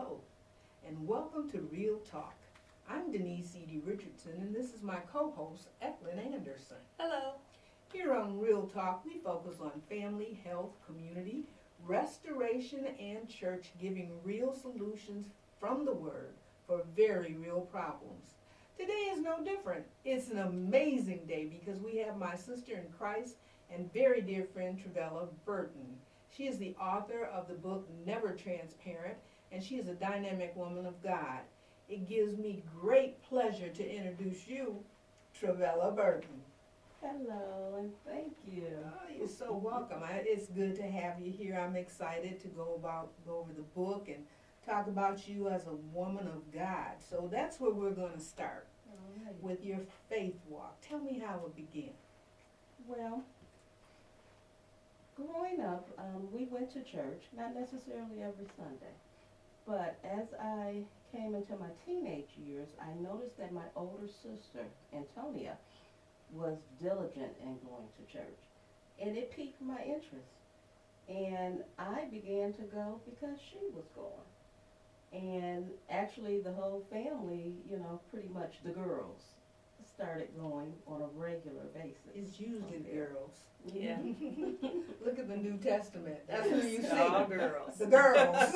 Hello, and welcome to Real Talk. I'm Denise Eaddy-Richardson, and this is my co-host, Eklund Anderson. Hello. Here on Real Talk, we focus on family, health, community, restoration, and church, giving real solutions from the Word for very real problems. Today is no different. It's an amazing day because we have my sister in Christ and very dear friend, Travella Burton. She is the author of the book Never Transparent, and she is a dynamic woman of God. It gives me great pleasure to introduce you, Travella Burton. Hello, and thank you. Oh, you're so welcome. It's good to have you here. I'm excited to go over the book and talk about you as a woman of God. So that's where we're going to start, Right. with your faith walk. Tell me how it began. Well, growing up, we went to church, not necessarily every Sunday, but as I came into my teenage years, I noticed that my older sister, Antonia, was diligent in going to church, and it piqued my interest. And I began to go because she was going. And actually the whole family, pretty much the girls, started going on a regular basis. It's usually the girls. Yeah. Look at the New Testament. That's who you see. All girls. The girls.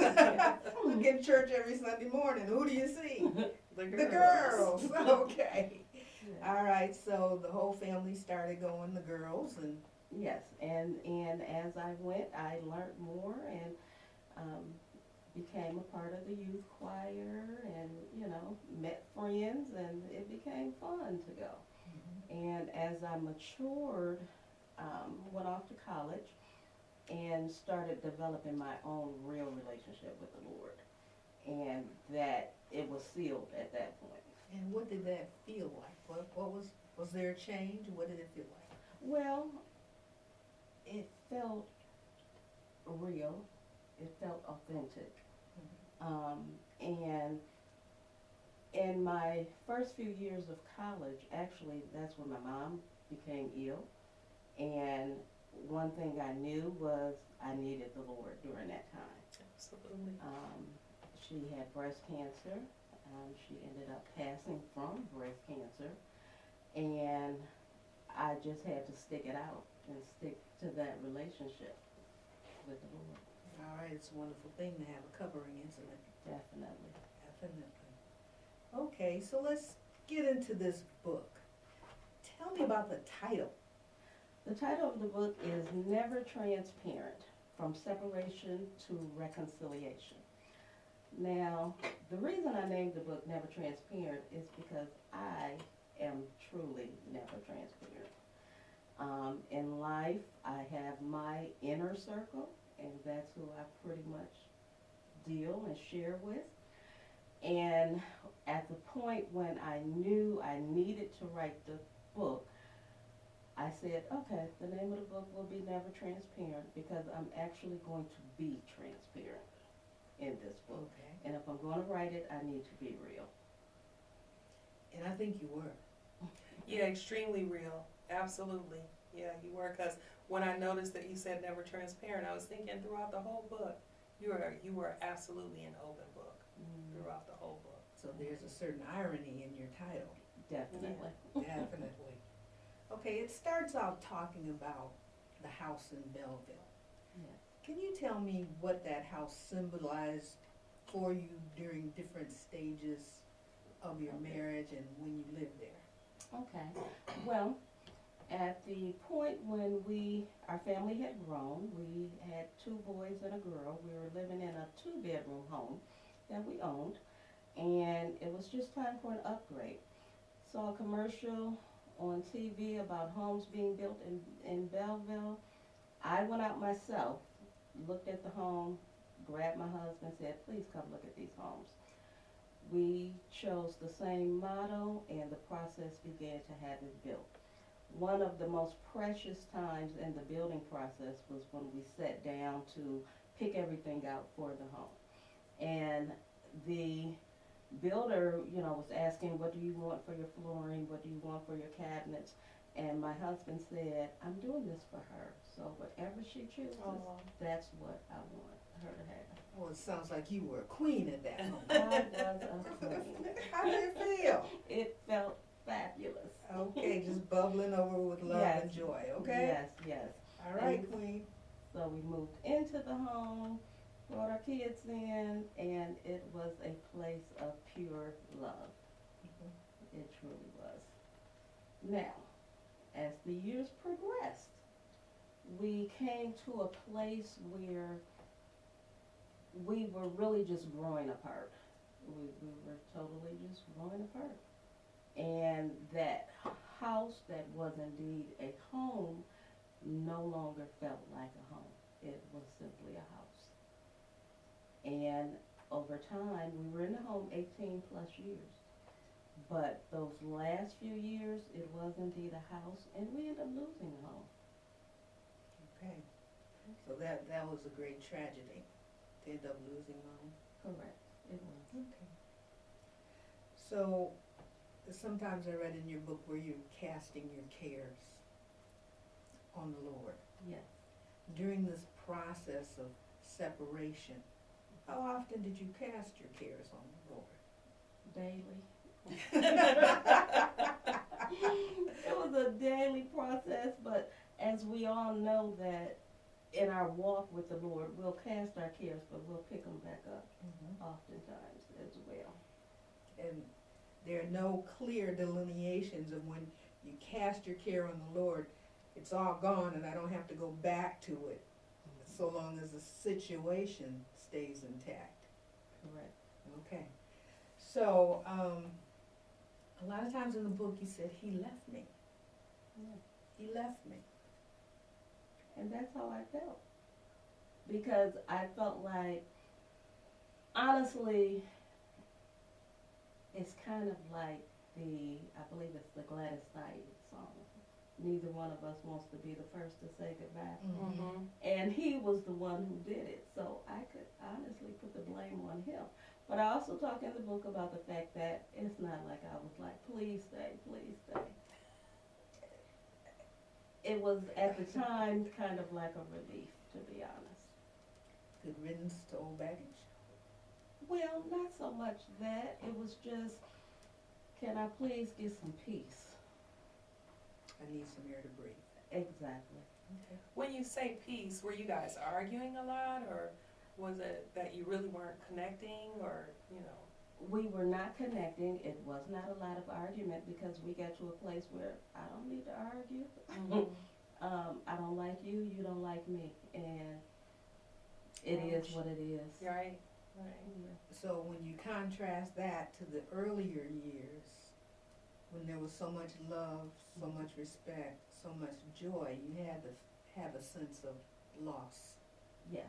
Look at church every Sunday morning. Who do you see? The girls. Okay. Yeah. All right. So the whole family started going. The girls and. Yes, and as I went, I learned more and became a part of the youth choir, and met friends, and it became fun to go. Mm-hmm. And as I matured, went off to college and started developing my own real relationship with the Lord, and that it was sealed at that point. And what did that feel like? What was there a change? What did it feel like? Well, it felt real. It felt authentic. Mm-hmm. And in my first few years of college, actually, that's when my mom became ill. And one thing I knew was I needed the Lord during that time. Absolutely. She had breast cancer. She ended up passing from breast cancer. And I just had to stick it out and stick to that relationship with the Lord. All right, it's a wonderful thing to have a covering, isn't it? Definitely. Definitely. Okay, so let's get into this book. Tell me about the title. The title of the book is Never Transparent, From Separation to Reconciliation. Now, the reason I named the book Never Transparent is because I am truly never transparent. In life, I have my inner circle, and that's who I pretty much deal and share with. And at the point when I knew I needed to write the book, I said, okay, the name of the book will be Never Transparent, because I'm actually going to be transparent in this book. Okay. And if I'm going to write it, I need to be real. And I think you were. Yeah, extremely real. Absolutely. Yeah, you were, because when I noticed that you said never transparent, I was thinking throughout the whole book, you were absolutely an open book throughout the whole book. So there's a certain irony in your title. Definitely. Yeah, definitely. Okay, it starts out talking about the house in Belleville. Yes. Can you tell me what that house symbolized for you during different stages of your marriage and when you lived there? Okay. Well, at the point when our family had grown, we had 2 boys and a girl. We were living in a 2-bedroom home that we owned, and it was just time for an upgrade. Saw a commercial on TV about homes being built in Belleville. I went out myself, looked at the home, grabbed my husband, said, please come look at these homes. We chose the same model, and the process began to have it built. One of the most precious times in the building process was when we sat down to pick everything out for the home. And the builder, was asking, what do you want for your flooring? What do you want for your cabinets? And my husband said, I'm doing this for her. So whatever she chooses, that's what I want her to have. Well, it sounds like you were a queen at that moment. I was a queen. How did it feel? It felt fabulous. Okay, just bubbling over with love Yes. and joy, okay? Yes, yes. All right, And queen. so we moved into the home, brought our kids in, and it was a place of pure love. It truly was. Now, as the years progressed, we came to a place where we were really just growing apart. We were totally just growing apart. And that house that was indeed a home no longer felt like a home. It was simply a house. And over time, we were in the home 18 plus years. But those last few years, it was indeed a house, and we ended up losing the home. Okay. So that was a great tragedy to end up losing home. Correct, it was. Okay. So sometimes I read in your book where you're casting your cares on the Lord. Yes. During this process of separation, how often did you cast your cares on the Lord? Daily. It was a daily process, but as we all know that in our walk with the Lord, we'll cast our cares, but we'll pick them back up oftentimes as well. And there are no clear delineations of when you cast your care on the Lord, it's all gone and I don't have to go back to it, so long as the situation stays intact. Correct. Okay. So, a lot of times in the book you said, he left me. Yeah. He left me. And that's how I felt. Because I felt like, honestly, it's kind of like I believe it's the Gladys Knight song. Neither one of us wants to be the first to say goodbye. Mm-hmm. And he was the one who did it. So I could honestly put the blame on him. But I also talk in the book about the fact that it's not like I was like, please stay, please stay. It was at the time kind of like a relief, to be honest. Good riddance to old baggage. Well, not so much that. It was just, can I please get some peace? I need some air to breathe. Exactly. Okay. When you say peace, were you guys arguing a lot, or was it that you really weren't connecting, or, you know? We were not connecting. It was not a lot of argument because we got to a place where I don't need to argue. I don't like you, you don't like me, and it is what it is. Right, right. Yeah. So when you contrast that to the earlier years, when there was so much love, so much respect, so much joy, you had to have a sense of loss. Yes.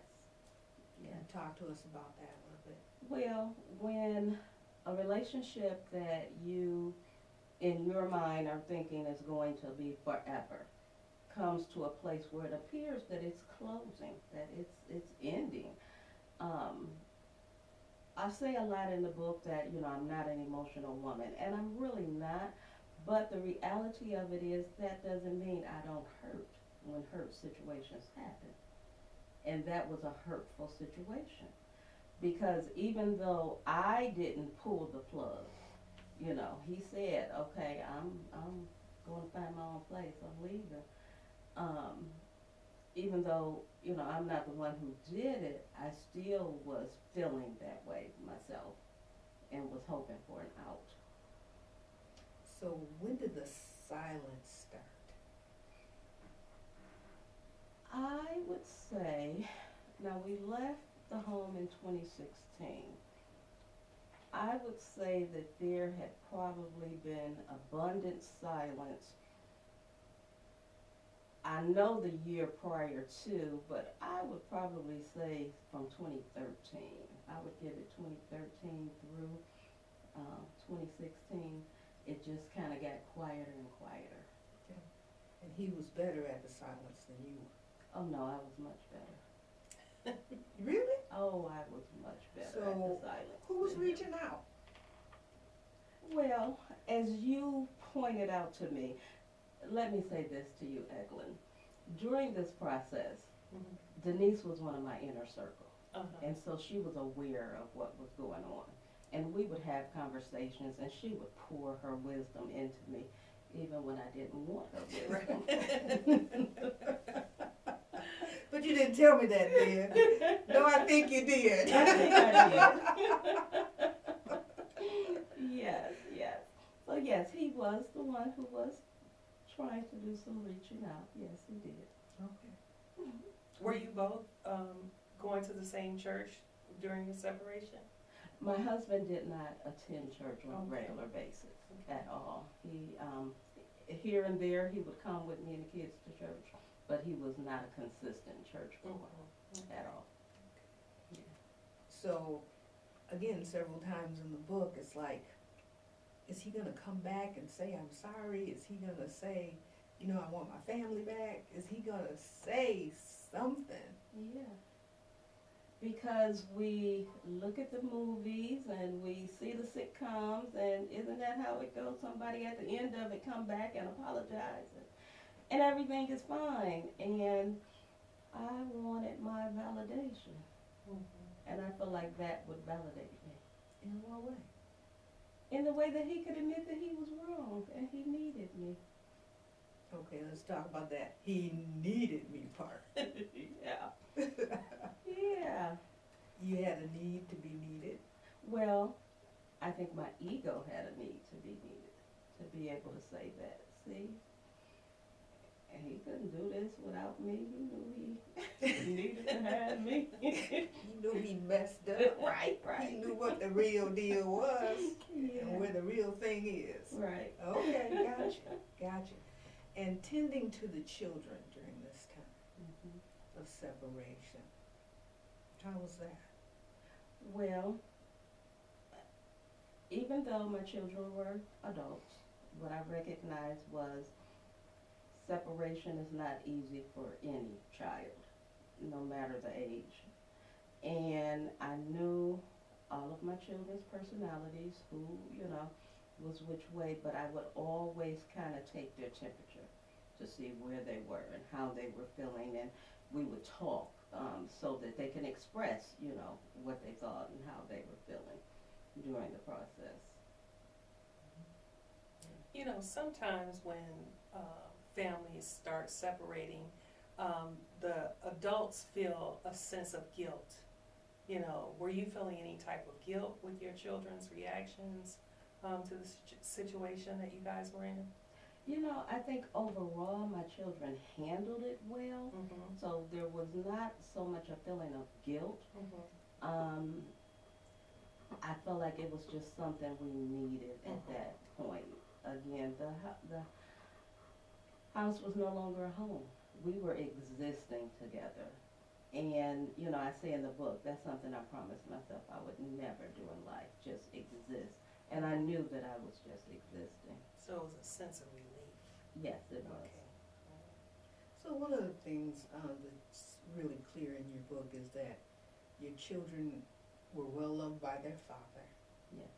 Yeah. And talk to us about that a little bit. Well, when a relationship that you, in your mind, are thinking is going to be forever, comes to a place where it appears that it's closing, that it's ending. I say a lot in the book that, you know, I'm not an emotional woman, and I'm really not, but the reality of it is that doesn't mean I don't hurt when hurt situations happen. And that was a hurtful situation. Because even though I didn't pull the plug, you know, he said, okay, I'm going to find my own place, I'm leaving. Even though, you know, I'm not the one who did it, I still was feeling that way myself and was hoping for an out. So when did the silence start? I would say, now we left the home in 2016. I would say that there had probably been abundant silence. I know the year prior to, but I would probably say from 2013. I would give it 2013 through 2016. It just kind of got quieter and quieter. Okay. And he was better at the silence than you were. Oh no, I was much better. Really? Oh, I was much better at the silence. Who was than him. reaching out? Well, as you pointed out to me, let me say this to you, Eklund. During this process, Denise was one of my inner circle. And so she was aware of what was going on. And we would have conversations, and she would pour her wisdom into me, even when I didn't want her wisdom. But you didn't tell me that, then. No, I think you did. I think I did. Yes, yes. So yes, he was the one who was trying to do some reaching out. Yes, he did. Okay. Were you both going to the same church during your separation? My husband did not attend church on a Okay. regular basis at all. He, here and there, he would come with me and the kids to church, but he was not a consistent church boy at all. So, again, several times in the book, it's like, is he gonna come back and say, I'm sorry? Is he gonna say, you know, I want my family back? Is he gonna say something? Yeah. Because we look at the movies and we see the sitcoms, and isn't that how it goes? Somebody at the end of it come back and apologize, and everything is fine. And I wanted my validation, and I feel like that would validate me. In what way? In the way that he could admit that he was wrong and he needed me. Okay, let's talk about that. He needed me part. Yeah. Yeah. You had a need to be needed. Well, I think my ego had a need to be needed, to be able to say that. See, and he couldn't do this without me. He knew he needed to have me. He knew he messed up. Right. He knew what the real deal was Yeah. and where the real thing is. Right. Okay, gotcha. And tending to the children during this time of separation. How was that? Well, even though my children were adults, what I recognized was separation is not easy for any child, no matter the age. And I knew all of my children's personalities, who, was which way, but I would always kind of take their temperature to see where they were and how they were feeling, and we would talk so that they can express, what they thought and how they were feeling during the process. Sometimes when families start separating, the adults feel a sense of guilt. Were you feeling any type of guilt with your children's reactions to the situation that you guys were in? I think overall my children handled it well, so there was not so much a feeling of guilt. I felt like it was just something we needed at that point. Again, the house was no longer a home. We were existing together. And, I say in the book, that's something I promised myself I would never do in life, just exist. And I knew that I was just existing. So it was a sense of relief. Yes, it was. Okay. So one of the things that's really clear in your book is that your children were well loved by their father. Yes.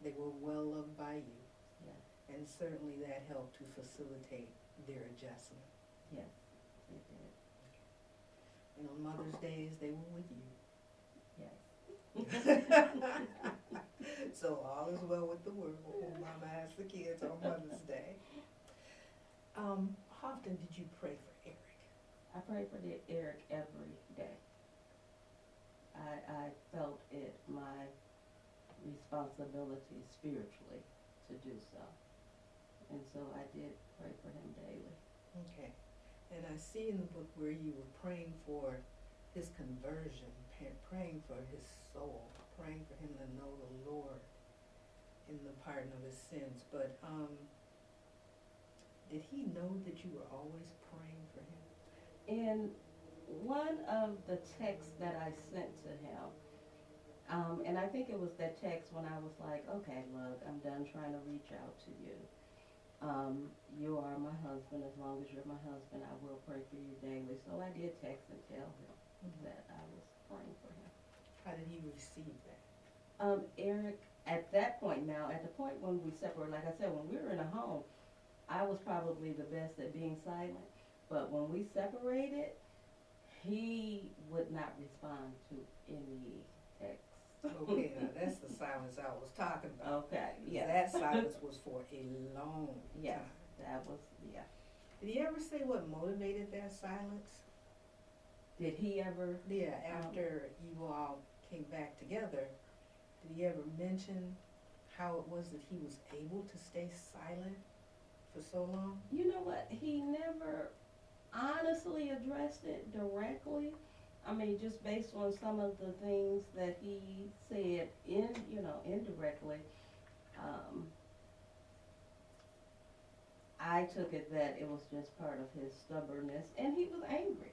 They were well loved by you. Yes. And certainly that helped to facilitate their adjustment. Yes, it did. And on Mother's Days, they were with you. Yes. So all is well with the world when Mama has the kids on Mother's Day. How often did you pray for Eric? I pray for Eric every day. I felt it my responsibility spiritually to do so. And so I did pray for him daily. Okay. And I see in the book where you were praying for his conversion, praying for his soul, praying for him to know the Lord in the pardon of his sins. But did he know that you were always praying for him? In one of the texts that I sent to him, and I think it was that text when I was like, okay, look, I'm done trying to reach out to you. You are my husband. As long as you're my husband, I will pray for you daily. So I did text and tell him that I was praying for him. How did he receive that? Eric, at that point now, at the point when we separated, like I said, when we were in a home, I was probably the best at being silent. But when we separated, He would not respond to any text. Okay, now that's the silence I was talking about. Okay, yeah. That silence was for a long Yes, time. that was, yeah. Did he ever say what motivated that silence? Did he ever? Yeah, after you all came back together, did he ever mention how it was that he was able to stay silent for so long? You know what? He never honestly addressed it directly. I mean, just based on some of the things that he said indirectly. I took it that it was just part of his stubbornness, and he was angry.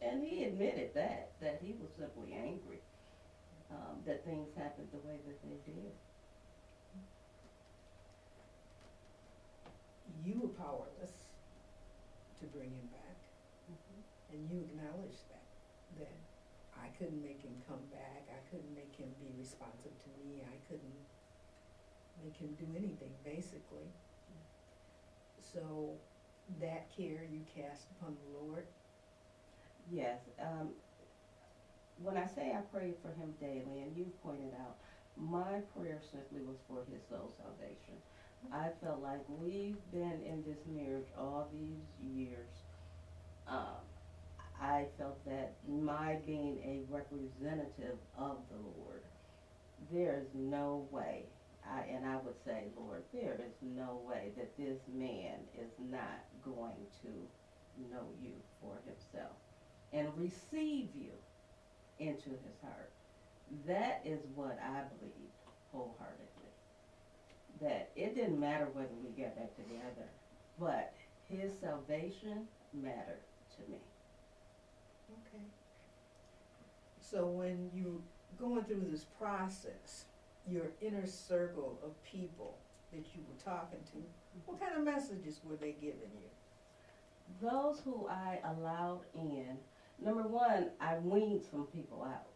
And he admitted that he was simply angry that things happened the way that they did. You were powerless to bring him back, and you acknowledged that I couldn't make him come back, I couldn't make him be responsive to me, I couldn't make him do anything, basically. So that care you cast upon the Lord? Yes. When I say I prayed for him daily, and you pointed out, my prayer simply was for his soul salvation. I felt like we've been in this marriage all these years. I felt that my being a representative of the Lord, there is no way, and I would say, Lord, there is no way that this man is not going to know you for himself and receive you into his heart. That is what I believed wholeheartedly. That it didn't matter whether we get back together, but his salvation mattered to me. Okay. So when you're going through this process, your inner circle of people that you were talking to, what kind of messages were they giving you? Those who I allowed in, number one, I weaned some people out.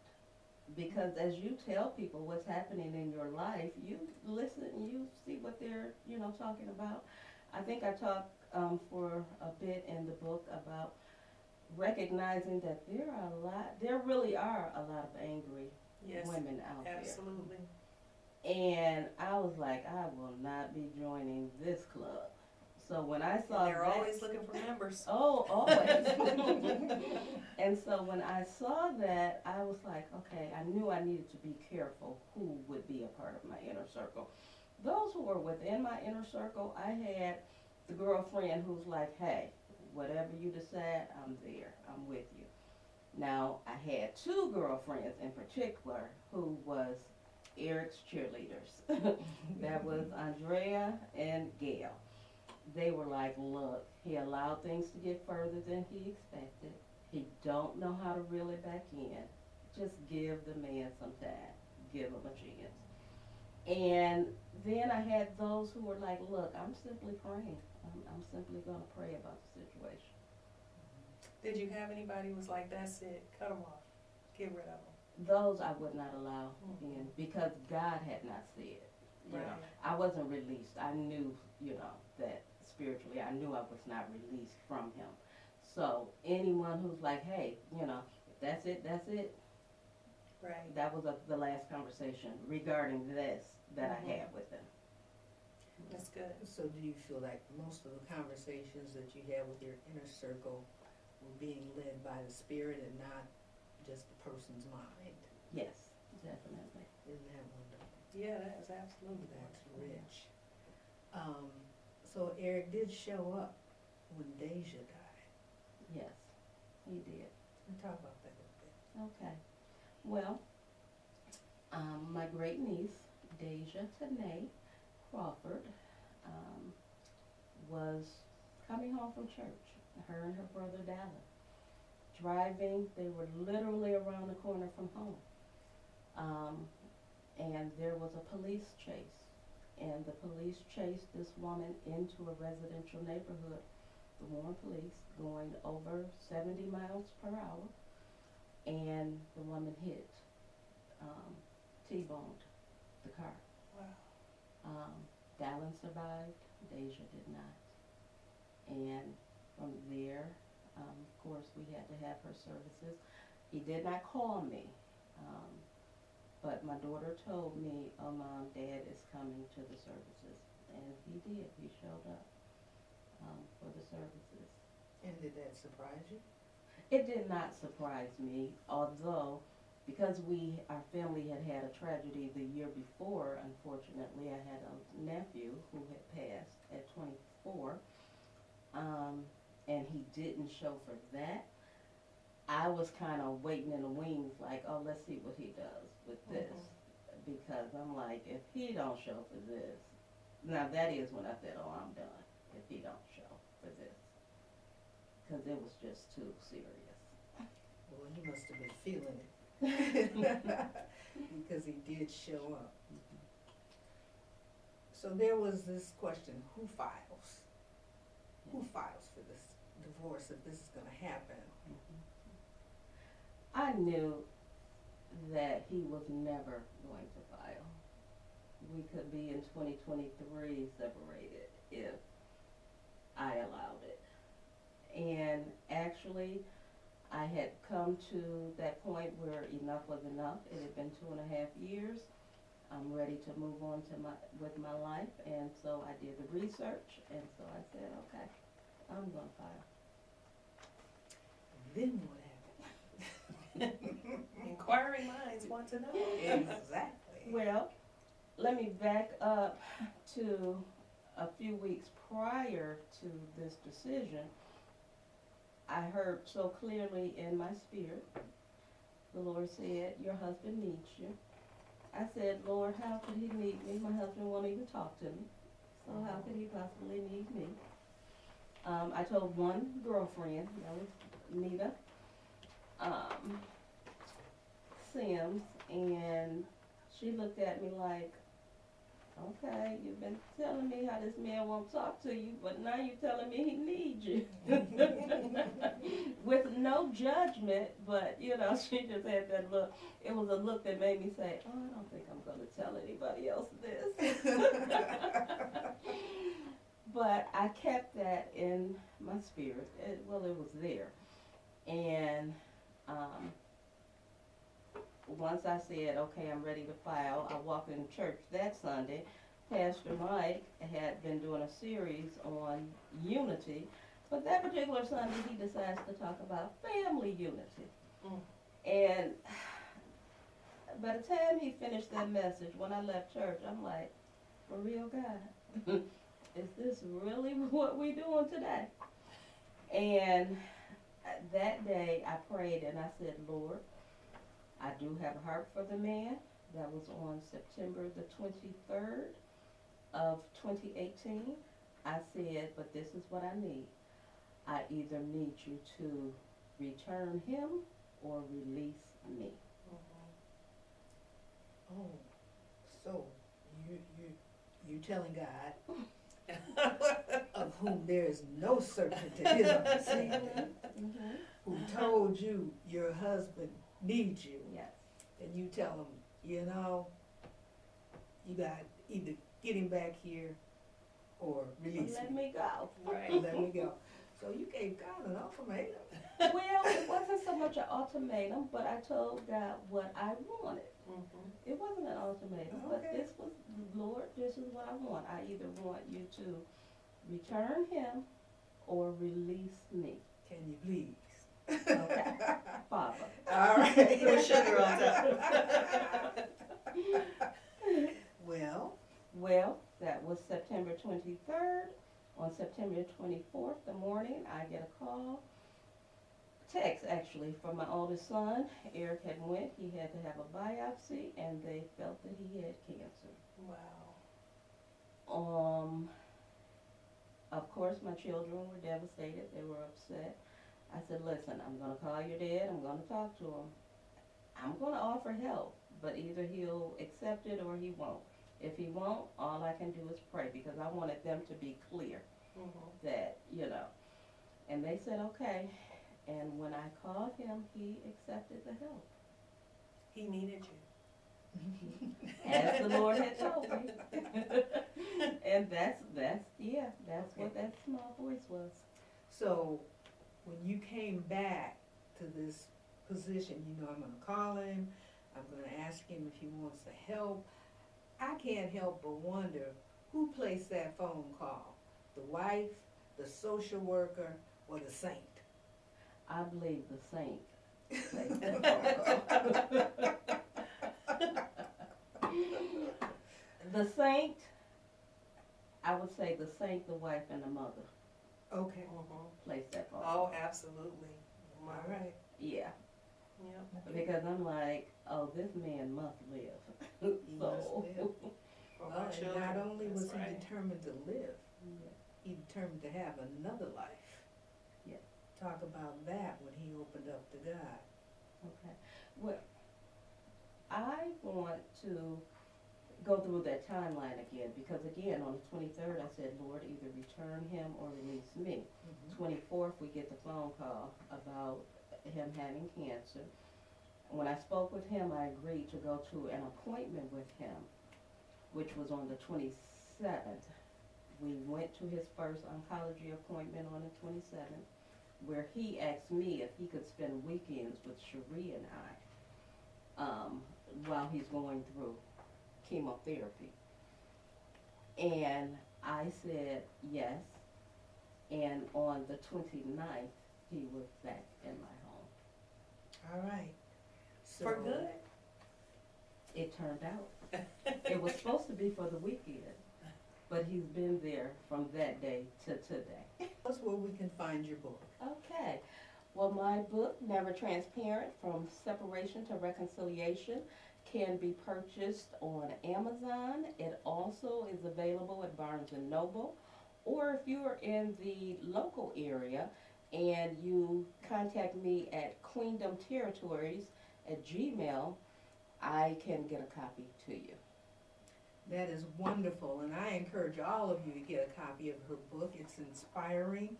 Because as you tell people what's happening in your life, you listen and you see what they're, talking about. I think I talked for a bit in the book about recognizing that there really are a lot of angry women out there. Absolutely. And I was like, I will not be joining this club. So when I saw they're always looking for members. Oh, always. And so when I saw that, I was like, okay, I knew I needed to be careful who would be a part of my inner circle. Those who were within my inner circle, I had the girlfriend who's like, hey, whatever you decide, I'm there, I'm with you. Now, I had two girlfriends in particular who was Eric's cheerleaders. That was Andrea and Gail. They were like, look, he allowed things to get further than he expected. He don't know how to reel it back in. Just give the man some time. Give him a chance. And then I had those who were like, look, I'm simply praying. I'm simply going to pray about the situation. Did you have anybody who was like, that's it, cut them off, get rid of them? Those I would not allow in because God had not said. You know, I wasn't released. I knew, that spiritually, I knew I was not released from him. So anyone who's like, hey, if that's it, that's it. Right. That was the last conversation regarding this that I had with them. That's good. So do you feel like most of the conversations that you had with your inner circle were being led by the Spirit and not just the person's mind? Yes, definitely. Isn't that wonderful? Yeah, that is absolutely That's wonderful. rich. So Eric did show up when Deja died. Yes, he did. Let's talk about that a bit. Okay. Well, my great niece, Deja Tanae Crawford, was coming home from church. Her and her brother Dallas. Driving, they were literally around the corner from home. And there was a police chase. And the police chased this woman into a residential neighborhood. The Warren police going over 70 miles per hour. And the woman hit, T-boned the car. Wow. Dallin survived, Deja did not. And from there, Of course, we had to have her services. He did not call me, but my daughter told me, "Oh, Mom, Dad is coming to the services," and he did. He showed up for the services. And did that surprise you? It did not surprise me, although because our family had had a tragedy the year before. Unfortunately, I had a nephew who had passed at 24, and he didn't show for that. I was kind of waiting in the wings, like, oh, let's see what he does with this, because I'm like, if he don't show for this, now that is when I said, oh, I'm done. If he don't show for this, because it was just too serious. Well, he must have been feeling it because he did show up. So there was this question: who files? Who files for this divorce if this is going to happen? I knew that he was never going to file. We could be in 2023 separated if I allowed it. And actually, I had come to that point where enough was enough. It had been 2.5 years. I'm ready to move on with my life, and so I did the research, and so I said, okay, I'm going to file. Then what happened? Inquiring minds want to know. Exactly. Well, let me back up to a few weeks prior to this decision. I heard so clearly in my spirit, the Lord said, your husband needs you. I said, Lord, how could he need me? My husband won't even talk to me. So how could he possibly need me? I told one girlfriend, that was Nita Sims, and she looked at me like, okay, you've been telling me how this man won't talk to you, but now you're telling me he needs you. With no judgment, but, you know, she just had that look. It was a look that made me say, oh, I don't think I'm going to tell anybody else this. But I kept that in my spirit. It was there. And once I said, okay, I'm ready to file, I walked in church that Sunday. Pastor Mike had been doing a series on unity, but that particular Sunday he decides to talk about family unity. And by the time he finished that message, when I left church, I'm like, for real, God, is this really what we doing today? And that day I prayed and I said, Lord, I do have a heart for the man. That was on September the 23rd of 2018. I said, but this is what I need. I either need you to return him or release me. Oh, so you telling God, of whom there is no certainty to his understanding, who told you your husband needs you, Yes. and you tell him, you know, you got either get him back here or release Let me. me go. Right. Let me go. So you gave God an ultimatum. Well, it wasn't so much an ultimatum, but I told God what I wanted. It wasn't an ultimatum, but Okay. this was, Lord, this is what I want. I either want you to return him or release me. Can you please? Okay, Father. All right. Little sugar on top. Well, That was September 23rd. On September 24th, the morning, I get a call, text actually, from my oldest son. Eric had went, he had to have a biopsy, and they felt that he had cancer. Wow. Of course, my children were devastated. They were upset. I said, listen, I'm going to call your dad. I'm going to talk to him. I'm going to offer help, but either he'll accept it or he won't. If he won't, all I can do is pray, because I wanted them to be clear that, you know. And they said, okay. And when I called him, he accepted the help. He needed you. As the Lord had told me. And that's what that small voice was. so when you came back to this position, I'm gonna call him, I'm gonna ask him if he wants to help. I can't help but wonder who placed that phone call, the wife, the social worker, or the saint? I believe the saint placed that phone call. The saint, I would say the saint, the wife, and the mother Okay, placed that phone Oh, call. absolutely. all right. Yeah, Yep. because I'm like, oh, this man must live. He must live. For Well, our and children. not only was That's he right. determined to live, Yeah. he determined to have another life. Yeah. Talk about that when he opened up to God. Okay. Well, I want to go through that timeline again, because again, on the 23rd, I said, Lord, either return him or release me. 24th, we get the phone call about him having cancer. When I spoke with him, I agreed to go to an appointment with him, which was on the 27th. We went to his first oncology appointment on the 27th, where he asked me if he could spend weekends with Cherie and I while he's going through chemotherapy. And I said yes, and on the 29th, he was back in my home. All right. So, For good? It turned out. It was supposed to be for the weekend, but he's been there from that day to today. tell us where we can find your book. Okay. Well, my book, Never Transparent, From Separation to Reconciliation, can be purchased on Amazon. It also is available at Barnes & Noble. Or if you are in the local area and you contact me at queendomterritories@gmail.com, I can get a copy to you. That is wonderful, and I encourage all of you to get a copy of her book. It's inspiring,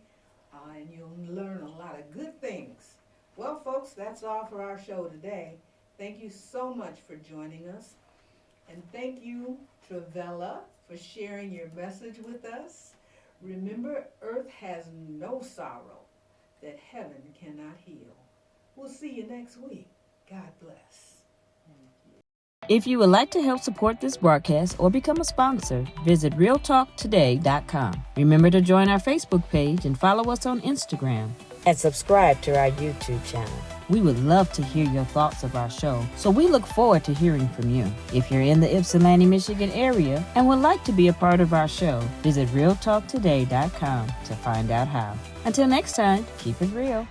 and you'll learn a lot of good things. Well, folks, that's all for our show today. Thank you so much for joining us, and thank you, Travella, for sharing your message with us. Remember, earth has no sorrow that heaven cannot heal. We'll see you next week. God bless. If you would like to help support this broadcast or become a sponsor, visit realtalktoday.com. Remember to join our Facebook page and follow us on Instagram. And subscribe to our YouTube channel. We would love to hear your thoughts of our show, so we look forward to hearing from you. If you're in the Ypsilanti, Michigan area and would like to be a part of our show, visit realtalktoday.com to find out how. Until next time, keep it real.